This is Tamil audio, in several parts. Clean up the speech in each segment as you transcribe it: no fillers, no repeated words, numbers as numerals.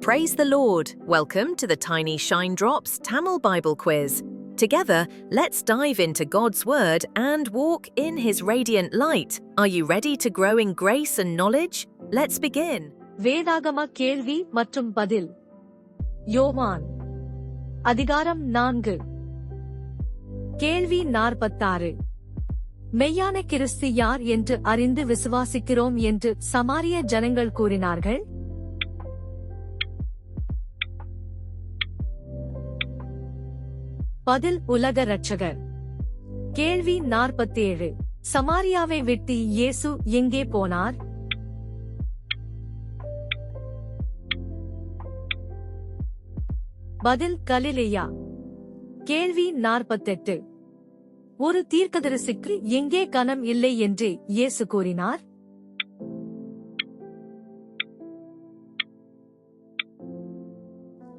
Praise the Lord! Welcome to the Tiny Shine Drops Tamil Bible Quiz. Together, let's dive into God's Word and walk in His radiant light. Are you ready to grow in grace and knowledge? Let's begin. வேதாகம கேள்வி மற்றும் பதில். யோவான் அதிகாரம் 4. கேள்வி 46. மெய்யான கிறிஸ்து யார் என்று அறிந்து விசுவாசிக்கிறோம் என்று சமாரிய ஜனங்கள் கூறினார்கள். பதில் உலக இரட்சகர். கேள்வி 47. சமாரியாவை விட்டு இயேசு எங்கே போனார்? பதில் கலிலேயா. கேள்வி 48. ஒரு தீர்க்கதரிசிக்கு எங்கே கனம் இல்லை என்று இயேசு கூறினார்?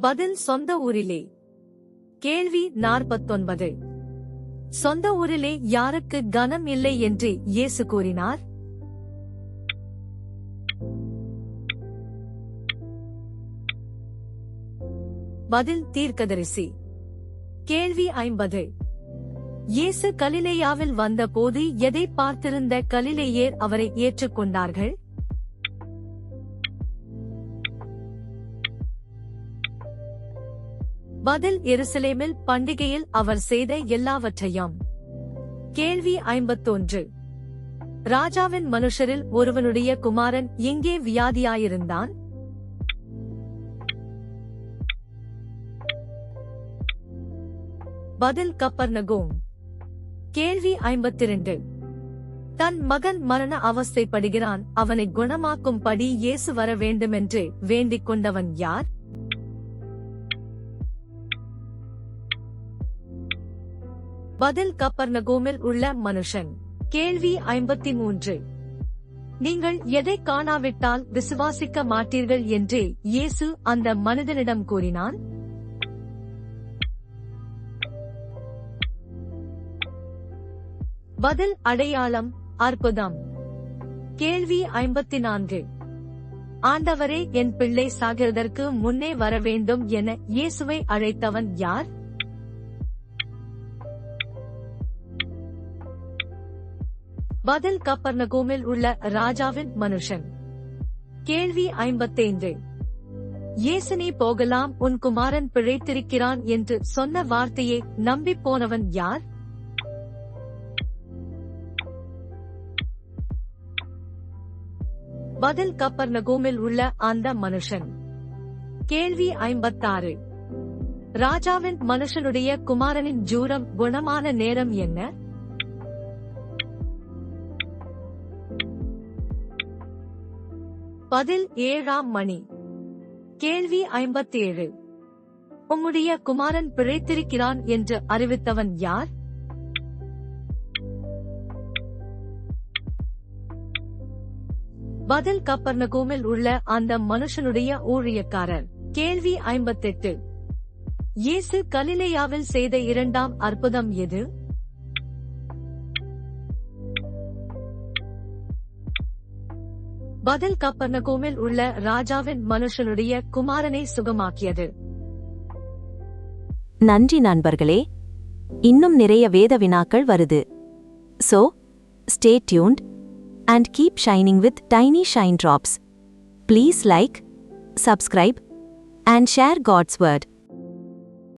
பதில் சொந்த ஊரிலே. கேள்வி 49. சொந்த ஊரிலே யாருக்கு கனம் இல்லை என்று இயேசு கூறினார்? பதில் தீர்க்கதரிசி. கேள்வி 50. இயேசு கலிலேயாவில் வந்த போது எதை பார்த்திருந்த கலிலேயர் அவரை ஏற்றுக்கொண்டார்கள்? பதில் எருசலேமில் பண்டிகையில் அவர் செய்த எல்லாவற்றையும். கேள்வி 51. ராஜாவின் மனுஷரில் ஒருவனுடைய குமாரன் எங்கே வியாதியாயிருந்தான்? பதில் கப்பர்நகூம். கேள்வி 52. தன் மகன் மரண அவஸ்தைப்படுகிறான், அவனை குணமாக்கும்படி இயேசு வர வேண்டுமென்று வேண்டிக் கொண்டவன் யார்? பதில் கப்பர்நகூமில் உள்ள மனுஷன். கேள்வி 53. நீங்கள் எதை காணாவிட்டால் விசுவாசிக்க மாட்டீர்கள் என்று இயேசு அந்த மனிதனிடம் கூறினான்? பதில் அடையாளம், அற்புதம். கேள்வி 54. ஆண்டவரே, என் பிள்ளை சாகிறதற்கு முன்னே வர வேண்டும் என இயேசுவை அழைத்தவன் யார்? பதில் கப்பர்நகூமில் உள்ள ராஜாவின் மனுஷன். கேள்வி 55. இயேசு நீ போகலாம், உன் குமாரன் பிழைத்திருக்கிறான் என்று சொன்ன வார்த்தையை நம்பிப் போனவன் யார்? பதில் கப்பர்நகூமில் உள்ள அந்த மனுஷன். கேள்வி 56. ராஜாவின் மனுஷனுடைய குமாரனின் ஜூரம் குணமான நேரம் என்ன? பதில் 7ஆம் மணி. கேள்வி 57. உம்முடைய குமாரன் பிழைத்திருக்கிறான் என்று அறிவித்தவன் யார்? பதில் கப்பர்நகூமில் உள்ள அந்த மனுஷனுடைய ஊழியக்காரர். கேள்வி 58. இயேசு கலிலேயாவில் செய்த இரண்டாம் அற்புதம் எது? பதில் கப்பர்நகூமில் உள்ள ராஜாவின் மனுஷனுடைய குமாரனை சுகமாக்கியது. நன்றி நண்பர்களே, இன்னும் நிறைய வேத வினாக்கள் வருது. So, stay tuned and keep shining with Tiny Shine Drops. Please like, subscribe and share God's Word.